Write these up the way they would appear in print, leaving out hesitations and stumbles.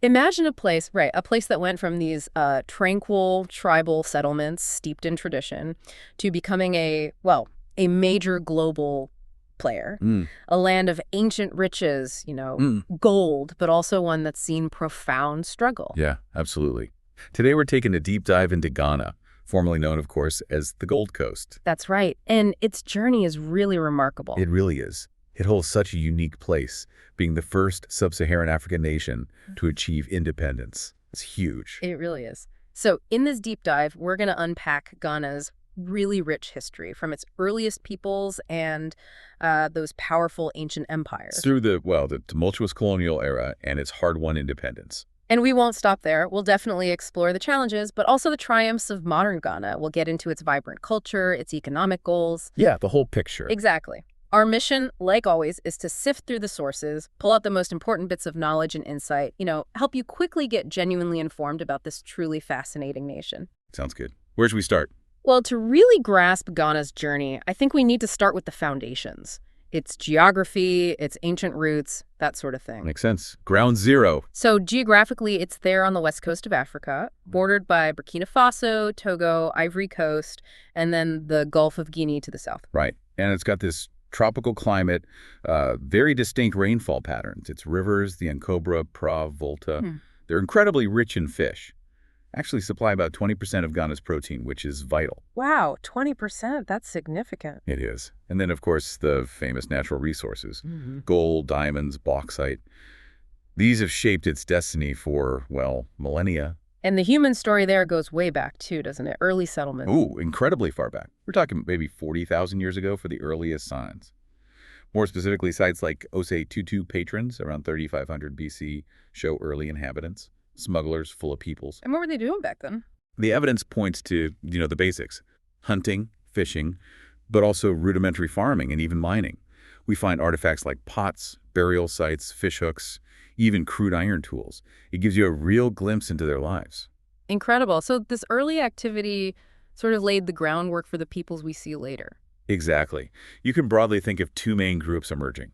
Imagine a place, right, a place that went from these tranquil tribal settlements steeped in tradition to becoming a major global player, Mm, a land of ancient riches, mm. gold, but also one that's seen profound struggle. Yeah, absolutely. Today we're taking a deep dive into Ghana, formerly known, of course, as the Gold Coast. That's right. And its journey is really It remarkable. really is. It holds such a unique place, being the first sub-Saharan African nation to achieve independence. It's huge. It really is. So, in this deep dive, we're going to unpack Ghana's really rich history from its earliest peoples and those powerful ancient It's empires. through the tumultuous colonial era and its hard-won independence. And we won't stop there. We'll definitely explore the challenges, but also the triumphs of modern Ghana. We'll get into its vibrant culture, its economic goals. Yeah, the whole picture. Exactly. Our mission, like always, is to sift through the sources, pull out the most important bits of knowledge and insight, help you quickly get genuinely informed about this truly fascinating nation. Sounds good. Where should we start? Well, to really grasp Ghana's journey, I think we need to start with the foundations. Its geography, its ancient roots, that sort of thing. Makes sense. Ground zero. So geographically, it's there on the west coast of Africa, bordered by Burkina Faso, Togo, Ivory Coast, and then the Gulf of Guinea to the south. Right. And it's got this tropical climate, very distinct rainfall patterns. Its rivers, the Ancobra, Pra, Volta, Hmm. they're incredibly rich in fish. Actually supply about 20% of Ghana's protein, which is vital. Wow, 20%, that's significant. It is. And then, of course, the famous natural resources. Hmm. Gold, diamonds, bauxite. These have shaped its destiny for, well, millennia. And the human story there goes way back too, doesn't it? Early settlement. Ooh, incredibly far back. We're talking maybe 40,000 years ago for the earliest signs. More specifically, sites like Osei Tutu Patrons around 3500 BC show early inhabitants, smugglers full of peoples. And what were they doing back then? The evidence points to, the basics: hunting, fishing, but also rudimentary farming and even mining. We find artifacts like pots, burial sites, fish hooks, even crude iron tools. It gives you a real glimpse into their lives. Incredible. So this early activity sort of laid the groundwork for the peoples we see later. Exactly. You can broadly think of two main groups emerging: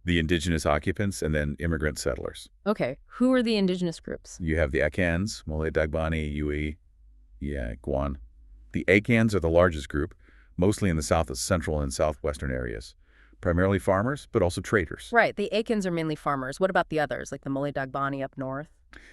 the indigenous occupants and then immigrant settlers. Okay, who are the indigenous groups? You have the Akans, Mole Dagbani, Yui, Guan. The Akans are the largest group, mostly in the central and southwestern areas. Primarily farmers, but also traders. Right, the Akans are mainly farmers. What about the others, like the Mole Dagbani up north?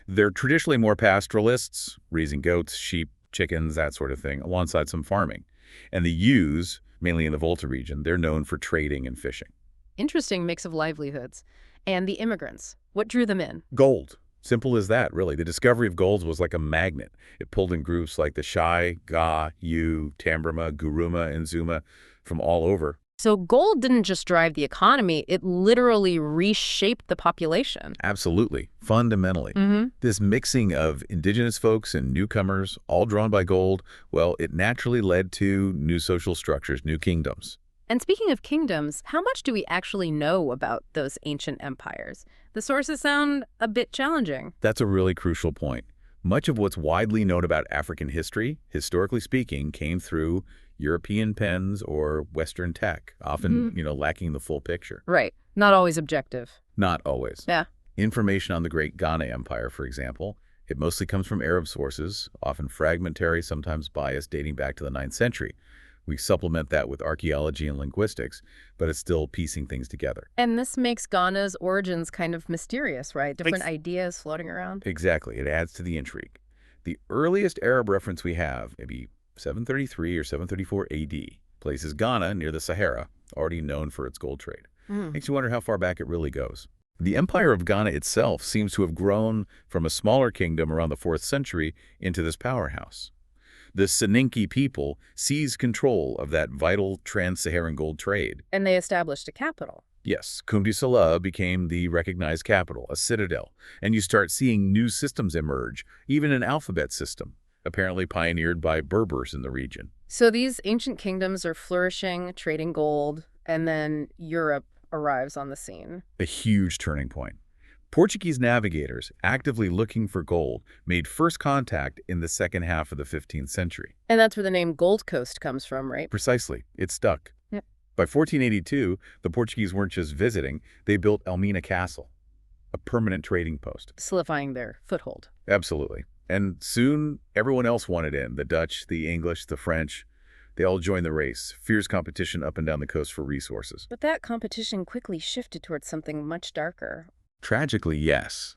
They're traditionally more pastoralists, raising goats, sheep, chickens, that sort of thing, alongside some farming. And the Yus, mainly in the Volta region, they're known for trading and fishing. Interesting mix of livelihoods. And the immigrants, what drew them in? Gold. Simple as that, really. The discovery of gold was like a magnet. It pulled in groups like the Shai, Ga, Yu, Tambrima, Guruma, and Zuma from all over. So gold didn't just drive the economy, it literally reshaped the population. Absolutely. Fundamentally. Mm-hmm. This mixing of indigenous folks and newcomers, all drawn by gold, well, it naturally led to new social structures, new kingdoms. And speaking of kingdoms, how much do we actually know about those ancient empires? The sources sound a bit challenging. That's a really crucial point. Much of what's widely known about African history, historically speaking, came through European pens or Western tech, often, lacking the full picture. Right. Not always objective. Not always. Yeah. Information on the Great Ghana Empire, for example, it mostly comes from Arab sources, often fragmentary, sometimes biased, dating back to the 9th century. We supplement that with archaeology and linguistics, but it's still piecing things together. And this makes Ghana's origins kind of mysterious, right? Different ideas floating around. Exactly. It adds to the intrigue. The earliest Arab reference we have, maybe 733 or 734 AD, places Ghana near the Sahara, already known for its gold trade. Makes you wonder how far back it really goes. The Empire of Ghana itself seems to have grown from a smaller kingdom around the 4th century into this powerhouse. The Soninke people seized control of that vital trans-Saharan gold trade. And they established a capital. Yes, Kumdi Salah became the recognized capital, a citadel, and you start seeing new systems emerge, even an alphabet system, apparently pioneered by Berbers in the region. So these ancient kingdoms are flourishing, trading gold, and then Europe arrives on the scene. A huge turning point. Portuguese navigators, actively looking for gold, made first contact in the second half of the 15th century. And that's where the name Gold Coast comes from, right? Precisely. It stuck. Yep. By 1482, the Portuguese weren't just visiting, they built Elmina Castle. a permanent trading post. Solidifying their foothold. Absolutely. And soon, everyone else wanted in. The Dutch, the English, the French. They all joined the race. Fierce competition up and down the coast for resources. But that competition quickly shifted towards something much darker. Tragically, yes.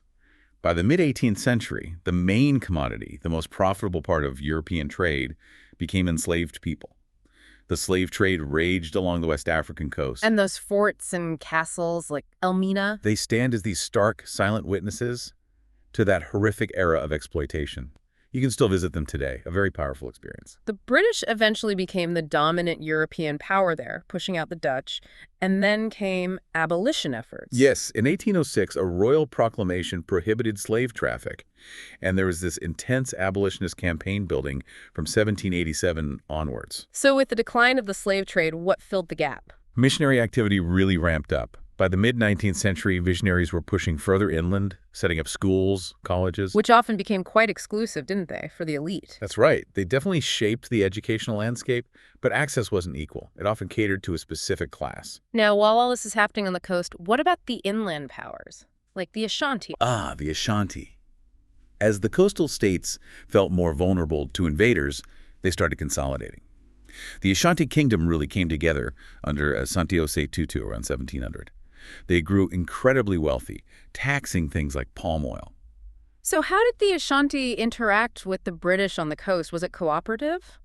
By the mid-18th century, the main commodity, the most profitable part of European trade, became enslaved people. The slave trade raged along the West African coast. And those forts and castles like Elmina? They stand as these stark, silent witnesses to that horrific era of exploitation. You can still visit them today, a very powerful experience. The British eventually became the dominant European power there, pushing out the Dutch, and then came abolition efforts. Yes, in 1806, a royal proclamation prohibited slave traffic, and there was this intense abolitionist campaign building from 1787 onwards. So with the decline of the slave trade, what filled the gap? Missionary activity really ramped up. By the mid-19th century, visionaries were pushing further inland, setting up schools, colleges. Which often became quite exclusive, didn't they, for the elite? That's right. They definitely shaped the educational landscape, but access wasn't equal. It often catered to a specific class. Now, while all this is happening on the coast, what about the inland powers, like the Ashanti? Ah, the Ashanti. As the coastal states felt more vulnerable to invaders, they started consolidating. The Ashanti kingdom really came together under Asante Tutu around 1700. They grew incredibly wealthy, taxing things like palm oil. So how did the Ashanti interact with the British on the coast? Was it cooperative?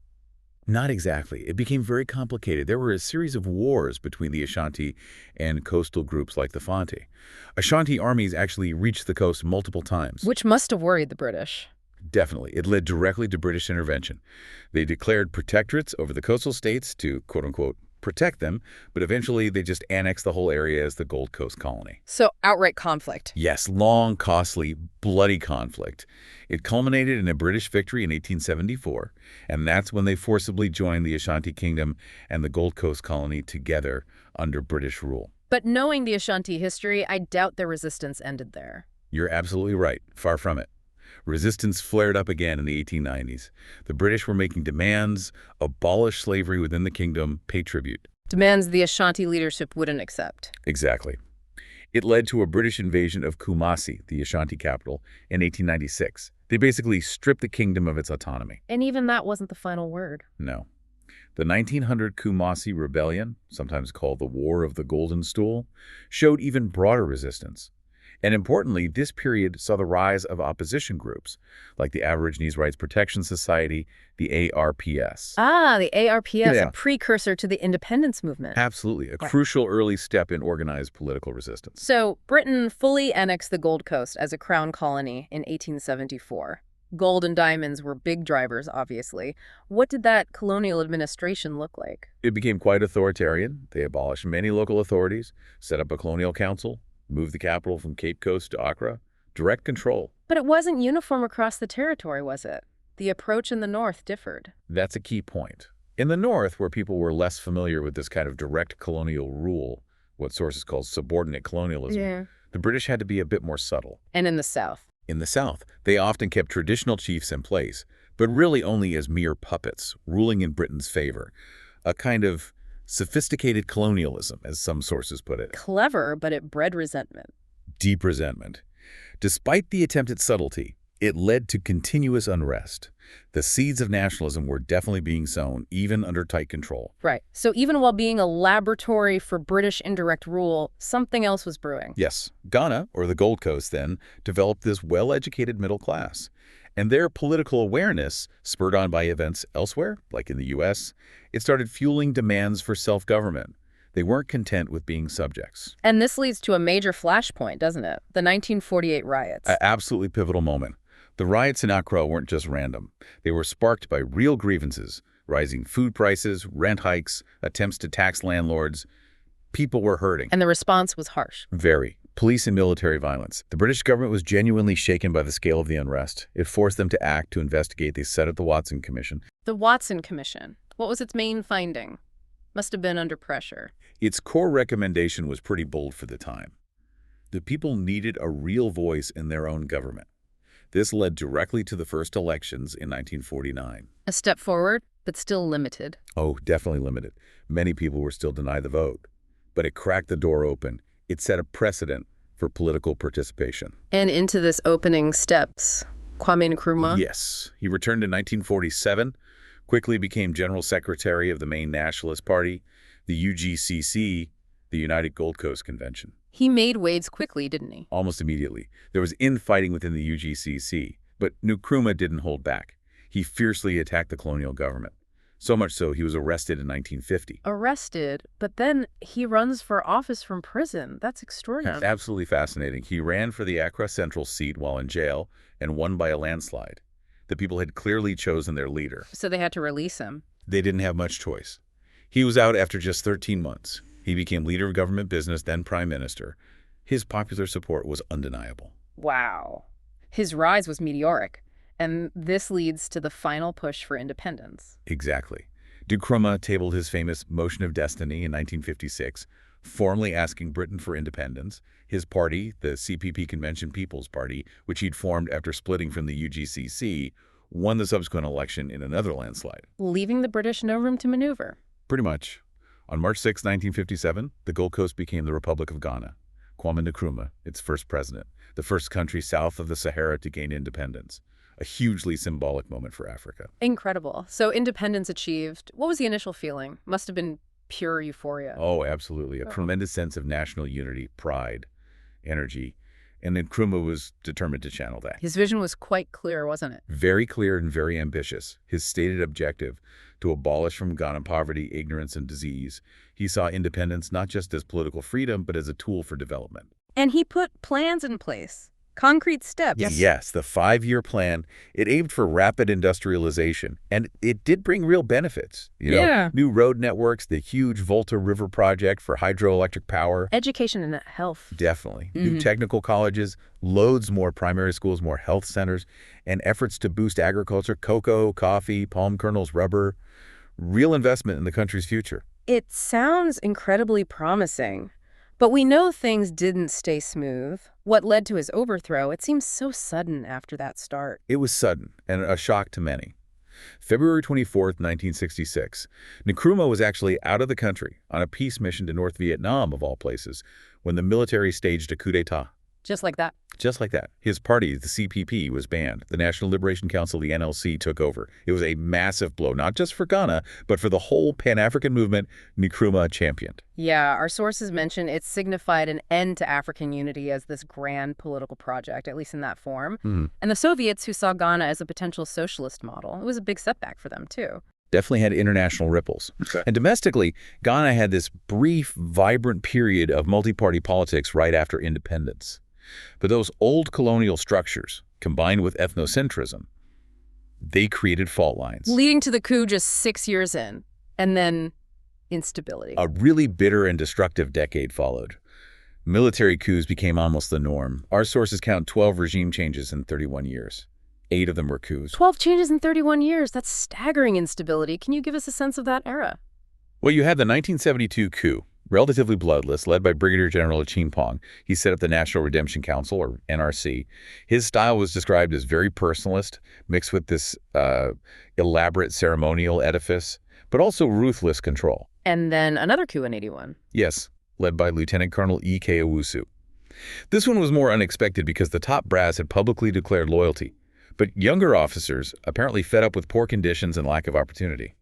Not exactly. It became very complicated. There were a series of wars between the Ashanti and coastal groups like the Fanti. Ashanti armies actually reached the coast multiple times. Which must have worried the British. Definitely. It led directly to British intervention. They declared protectorates over the coastal states to, quote-unquote, protect them, but eventually they just annexed the whole area as the Gold Coast colony. So outright conflict. Yes, long, costly, bloody conflict. It culminated in a British victory in 1874, and that's when they forcibly joined the Ashanti Kingdom and the Gold Coast colony together under British rule. But knowing the Ashanti history, I doubt their resistance ended there. You're absolutely right. Far from it. Resistance flared up again in the 1890s. The British were making demands, abolish slavery within the kingdom, pay tribute. Demands the Ashanti leadership wouldn't accept. Exactly. It led to a British invasion of Kumasi, the Ashanti capital, in 1896. They basically stripped the kingdom of its autonomy. And even that wasn't the final word. No. The 1900 Kumasi Rebellion, sometimes called the War of the Golden Stool, showed even broader resistance. And importantly, this period saw the rise of opposition groups, like the Aborigines Rights Protection Society, the ARPS. Ah, the ARPS, Yeah. a precursor to the independence movement. Absolutely, a Right. crucial early step in organized political resistance. So Britain fully annexed the Gold Coast as a crown colony in 1874. Gold and diamonds were big drivers, obviously. What did that colonial administration look like? It became quite authoritarian. They abolished many local authorities, set up a colonial council, moved the capital from Cape Coast to Accra. Direct control. But it wasn't uniform across the territory, was it? The approach in the north differed. That's a key point. In the north, where people were less familiar with this kind of direct colonial rule, what sources call subordinate colonialism, the British had to be a bit more subtle. And in the south? In the South, they often kept traditional chiefs in place, but really only as mere puppets, ruling in Britain's favor. A kind of sophisticated colonialism, as some sources put it. Clever, but it bred resentment. Deep resentment. Despite the attempted subtlety, it led to continuous unrest. The seeds of nationalism were definitely being sown, even under tight control. Right. So even while being a laboratory for British indirect rule, something else was brewing. Yes, Ghana, or the Gold Coast then, developed this well-educated middle class. And their political awareness, spurred on by events elsewhere, like in the U.S., it started fueling demands for self-government. They weren't content with being subjects. And this leads to a major flashpoint, doesn't it? The 1948 riots. An absolutely pivotal moment. The riots in Accra weren't just random. They were sparked by real grievances, rising food prices, rent hikes, attempts to tax landlords. People were hurting. And the response was harsh. Very. Police and military violence. The British government was genuinely shaken by the scale of the unrest. It forced them to act to investigate. They set up the Watson Commission. The Watson Commission. What was its main finding? Must have been under pressure. Its core recommendation was pretty bold for the time. The people needed a real voice in their own government. This led directly to the first elections in 1949. A step forward, but still limited. Oh, definitely limited. Many people were still denied the vote. But it cracked the door open. It set a precedent for political participation. And into this opening steps, Kwame Nkrumah? Yes. He returned in 1947, quickly became General Secretary of the main nationalist party, the UGCC, the United Gold Coast Convention. He made waves quickly, didn't he? Almost immediately. There was infighting within the UGCC, but Nkrumah didn't hold back. He fiercely attacked the colonial government. So much so, he was arrested in 1950. Arrested, but then he runs for office from prison. That's extraordinary. It's absolutely fascinating. He ran for the Accra Central seat while in jail and won by a landslide. The people had clearly chosen their leader. So they had to release him. They didn't have much choice. He was out after just 13 months. He became leader of government business, then prime minister. His popular support was undeniable. Wow. His rise was meteoric. And this leads to the final push for independence. Exactly. Nkrumah tabled his famous Motion of Destiny in 1956, formally asking Britain for independence. His party, the CPP Convention People's Party, which he'd formed after splitting from the UGCC, won the subsequent election in another landslide. Leaving the British no room to maneuver. Pretty much. On March 6, 1957, the Gold Coast became the Republic of Ghana. Kwame Nkrumah, its first president, the first country south of the Sahara to gain independence. A hugely symbolic moment for Africa. Incredible. So independence achieved. What was the initial feeling? Must have been pure euphoria. Oh, absolutely. A tremendous sense of national unity, pride, energy. And Nkrumah was determined to channel that. His vision was quite clear, wasn't it? Very clear and very ambitious. His stated objective, to abolish from Ghana poverty, ignorance, and disease. He saw independence not just as political freedom, but as a tool for development. And he put plans in place. Concrete steps. Yes, the 5-year plan, it aimed for rapid industrialization, and it did bring real benefits. New road networks, the huge Volta River project for hydroelectric power. Education and health. Definitely. New technical colleges, loads more primary schools, more health centers, and efforts to boost agriculture, cocoa, coffee, palm kernels, rubber. Real investment in the country's future. It sounds incredibly promising. But we know things didn't stay smooth. What led to his overthrow, it seems so sudden after that start. It was sudden and a shock to many. February 24th, 1966, Nkrumah was actually out of the country on a peace mission to North Vietnam, of all places, when the military staged a coup d'etat. Just like that? Just like that. His party, the CPP, was banned. The National Liberation Council, the NLC, took over. It was a massive blow, not just for Ghana, but for the whole Pan-African movement Nkrumah championed. Yeah, our sources mention it signified an end to African unity as this grand political project, at least in that form. And the Soviets, who saw Ghana as a potential socialist model, it was a big setback for them, too. Definitely had international ripples. Okay. And domestically, Ghana had this brief, vibrant period of multi-party politics right after independence. But those old colonial structures, combined with ethnocentrism, they created fault lines. Leading to the coup just 6 years in, and then instability. A really bitter and destructive decade followed. Military coups became almost the norm. Our sources count 12 regime changes in 31 years. 8 of them were coups. 12 changes in 31 years. That's staggering instability. Can you give us a sense of that era? Well, you had the 1972 coup. Relatively bloodless, led by Brigadier General Achimpong. He set up the National Redemption Council, or NRC. His style was described as very personalist, mixed with this elaborate ceremonial edifice, but also ruthless control. And then another coup in 81. Yes, led by Lieutenant Colonel E.K. Owusu. This one was more unexpected because the top brass had publicly declared loyalty, but younger officers apparently fed up with poor conditions and lack of opportunity.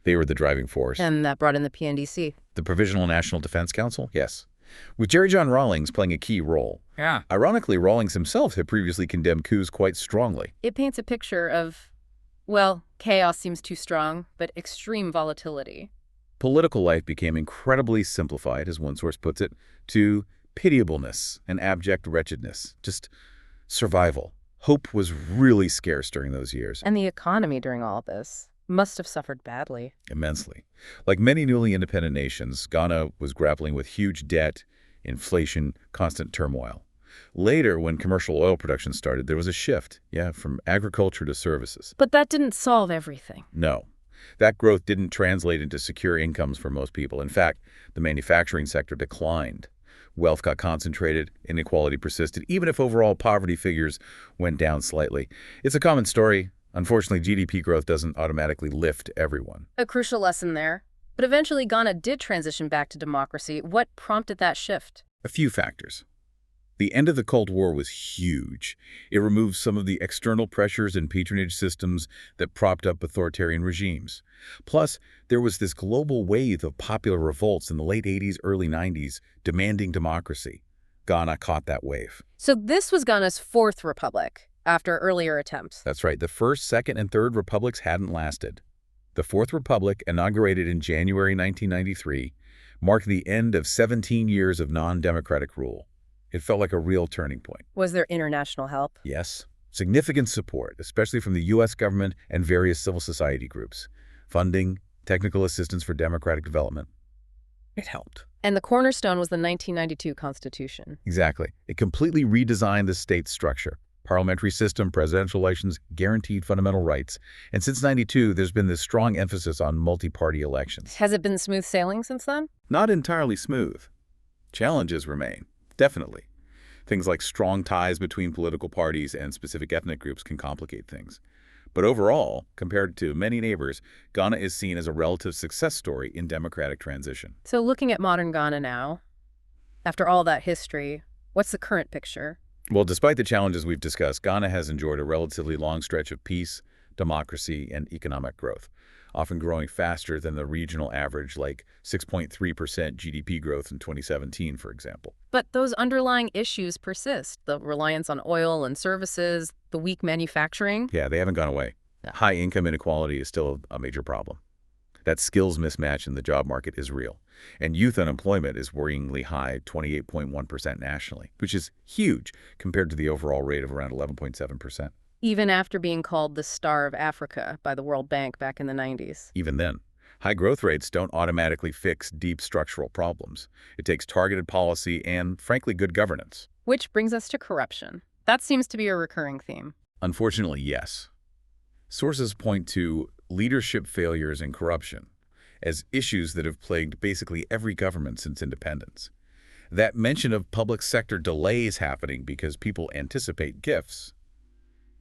They were the driving force. And that brought in the PNDC. The Provisional National Defense Council? Yes. With Jerry John Rawlings playing a key role. Yeah. Ironically, Rawlings himself had previously condemned coups quite strongly. It paints a picture of, well, chaos seems too strong, but extreme volatility. Political life became incredibly simplified, as one source puts it, to pitiableness and abject wretchedness. Just survival. Hope was really scarce during those years. And the economy during all this must have suffered badly. Immensely. Like many newly independent nations, Ghana was grappling with huge debt, inflation, constant turmoil. Later, when commercial oil production started, there was a shift, from agriculture to services. But that didn't solve everything. No. That growth didn't translate into secure incomes for most people. In fact, the manufacturing sector declined. Wealth got concentrated, inequality persisted, even if overall poverty figures went down slightly. It's a common story. Unfortunately, GDP growth doesn't automatically lift everyone. A crucial lesson there. But eventually Ghana did transition back to democracy. What prompted that shift? A few factors. The end of the Cold War was huge. It removed some of the external pressures and patronage systems that propped up authoritarian regimes. Plus, there was this global wave of popular revolts in the late 80s, early 90s, demanding democracy. Ghana caught that wave. So this was Ghana's fourth republic, after earlier attempts. That's right, the first, second, and third republics hadn't lasted. The Fourth Republic, inaugurated in January 1993, marked the end of 17 years of non-democratic rule. It felt like a real turning point. Was there international help? Yes, significant support, especially from the U.S. government and various civil society groups. Funding, technical assistance for democratic development. It helped. And the cornerstone was the 1992 Constitution. Exactly. It completely redesigned the state's structure. Parliamentary system, presidential elections, guaranteed fundamental rights. And since '92, there's been this strong emphasis on multi-party elections. Has it been smooth sailing since then? Not entirely smooth. Challenges remain. Definitely. Things like strong ties between political parties and specific ethnic groups can complicate things. But overall, compared to many neighbors, Ghana is seen as a relative success story in democratic transition. So looking at modern Ghana now, after all that history, what's the current picture? Well, despite the challenges we've discussed, Ghana has enjoyed a relatively long stretch of peace, democracy, and economic growth, often growing faster than the regional average, like 6.3% GDP growth in 2017, for example. But those underlying issues persist. The reliance on oil and services, the weak manufacturing. Yeah, they haven't gone away. Yeah. High income inequality is still a major problem. That skills mismatch in the job market is real. And youth unemployment is worryingly high, 28.1% nationally, which is huge compared to the overall rate of around 11.7%. Even after being called the Star of Africa by the World Bank back in the 90s. Even then, high growth rates don't automatically fix deep structural problems. It takes targeted policy and, frankly, good governance. Which brings us to corruption. That seems to be a recurring theme. Unfortunately, yes. Sources point to leadership failures and corruption as issues that have plagued basically every government since independence. That mention of public sector delays happening because people anticipate gifts,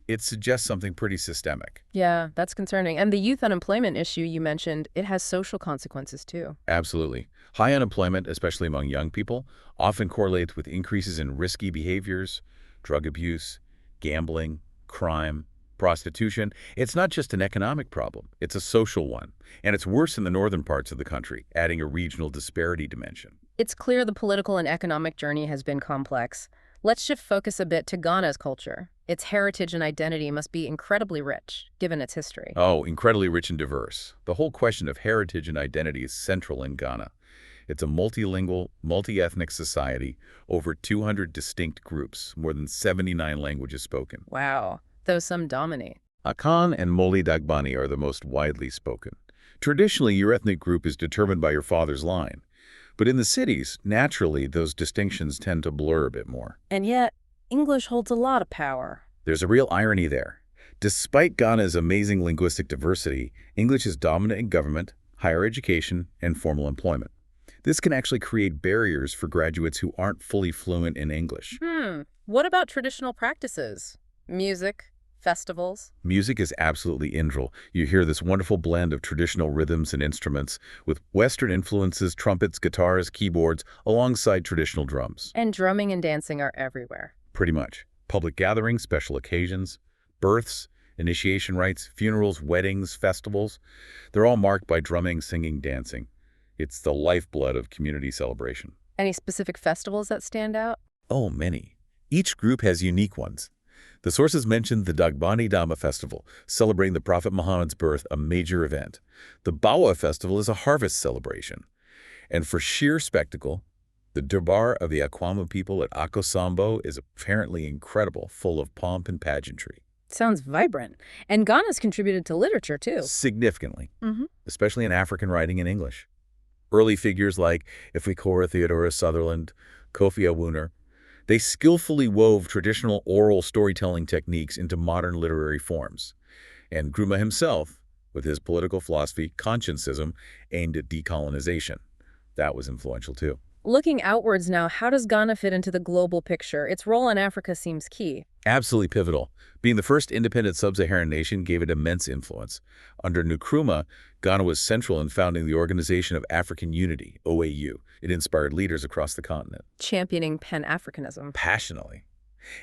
it suggests something pretty systemic. Yeah, that's concerning. And the youth unemployment issue you mentioned, it has social consequences too. Absolutely. High unemployment, especially among young people, often correlates with increases in risky behaviors, drug abuse, gambling, crime, prostitution. It's not just an economic problem, it's a social one. And it's worse in the northern parts of the country, adding a regional disparity dimension. It's clear the political and economic journey has been complex. Let's shift focus a bit to Ghana's culture. Its heritage and identity must be incredibly rich, given its history. Oh, incredibly rich and diverse. The whole question of heritage and identity is central in Ghana. It's a multilingual, multi-ethnic society, over 200 distinct groups, more than 79 languages spoken. Wow, though some dominate. Akan and Moli Dagbani are the most widely spoken. Traditionally, your ethnic group is determined by your father's line. But in the cities, naturally, those distinctions tend to blur a bit more. And yet, English holds a lot of power. There's a real irony there. Despite Ghana's amazing linguistic diversity, English is dominant in government, higher education, and formal employment. This can actually create barriers for graduates who aren't fully fluent in English. What about traditional practices? Music, festivals? Music is absolutely integral. You hear this wonderful blend of traditional rhythms and instruments with Western influences, trumpets, guitars, keyboards, alongside traditional drums. And drumming and dancing are everywhere. Pretty much. Public gatherings, special occasions, births, initiation rites, funerals, weddings, festivals. They're all marked by drumming, singing, dancing. It's the lifeblood of community celebration. Any specific festivals that stand out? Oh, many. Each group has unique ones. The sources mentioned the Dagbani Dama Festival, celebrating the Prophet Muhammad's birth, a major event. The Bawa Festival is a harvest celebration. And for sheer spectacle, the Durbar of the Akwama people at Akosambo is apparently incredible, full of pomp and pageantry. Sounds vibrant. And Ghana's contributed to literature, too. Significantly, especially in African writing and English. Early figures like Ifikora Theodora Sutherland, Kofi Awuner, they skillfully wove traditional oral storytelling techniques into modern literary forms. And Nkrumah himself, with his political philosophy, consciencism, aimed at decolonization. That was influential too. Looking outwards now, how does Ghana fit into the global picture? Its role in Africa seems key. Absolutely pivotal. Being the first independent sub-Saharan nation gave it immense influence. Under Nkrumah, Ghana was central in founding the Organization of African Unity, OAU. It inspired leaders across the continent. Championing Pan-Africanism. Passionately.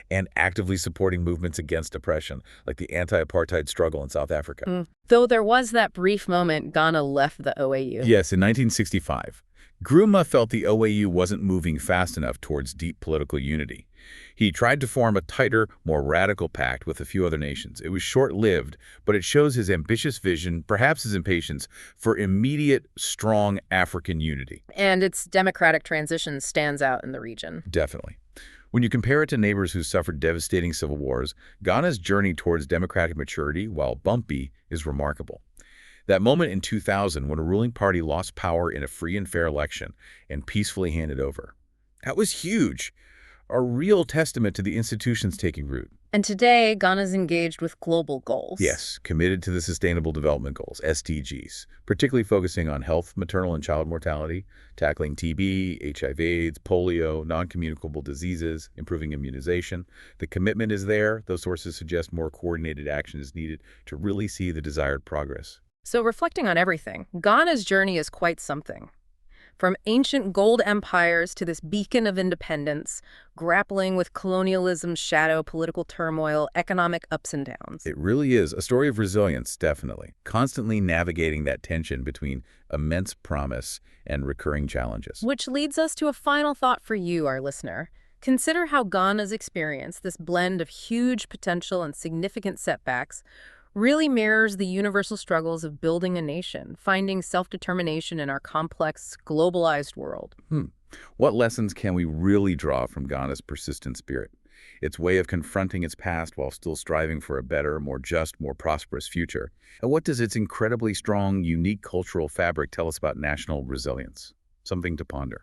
And actively supporting movements against oppression, like the anti-apartheid struggle in South Africa. Though there was that brief moment Ghana left the OAU. Yes, in 1965. Nkrumah felt the OAU wasn't moving fast enough towards deep political unity. He tried to form a tighter, more radical pact with a few other nations. It was short-lived, but it shows his ambitious vision, perhaps his impatience, for immediate, strong African unity. And its democratic transition stands out in the region. Definitely. When you compare it to neighbors who suffered devastating civil wars, Ghana's journey towards democratic maturity, while bumpy, is remarkable. That moment in 2000 when a ruling party lost power in a free and fair election and peacefully handed over. That was huge. A real testament to the institutions taking root. And today, Ghana's engaged with global goals. Yes, committed to the Sustainable Development Goals, SDGs, particularly focusing on health, maternal and child mortality, tackling TB, HIV/AIDS, polio, non-communicable diseases, improving immunization. The commitment is there. Those sources suggest more coordinated action is needed to really see the desired progress. So reflecting on everything, Ghana's journey is quite something. From ancient gold empires to this beacon of independence, grappling with colonialism's shadow, political turmoil, economic ups and downs. It really is a story of resilience, definitely. Constantly navigating that tension between immense promise and recurring challenges. Which leads us to a final thought for you, our listener. Consider how Ghana's experience, this blend of huge potential and significant setbacks, really mirrors the universal struggles of building a nation, finding self-determination in our complex, globalized world. What lessons can we really draw from Ghana's persistent spirit? Its way of confronting its past while still striving for a better, more just, more prosperous future. And what does its incredibly strong, unique cultural fabric tell us about national resilience? Something to ponder.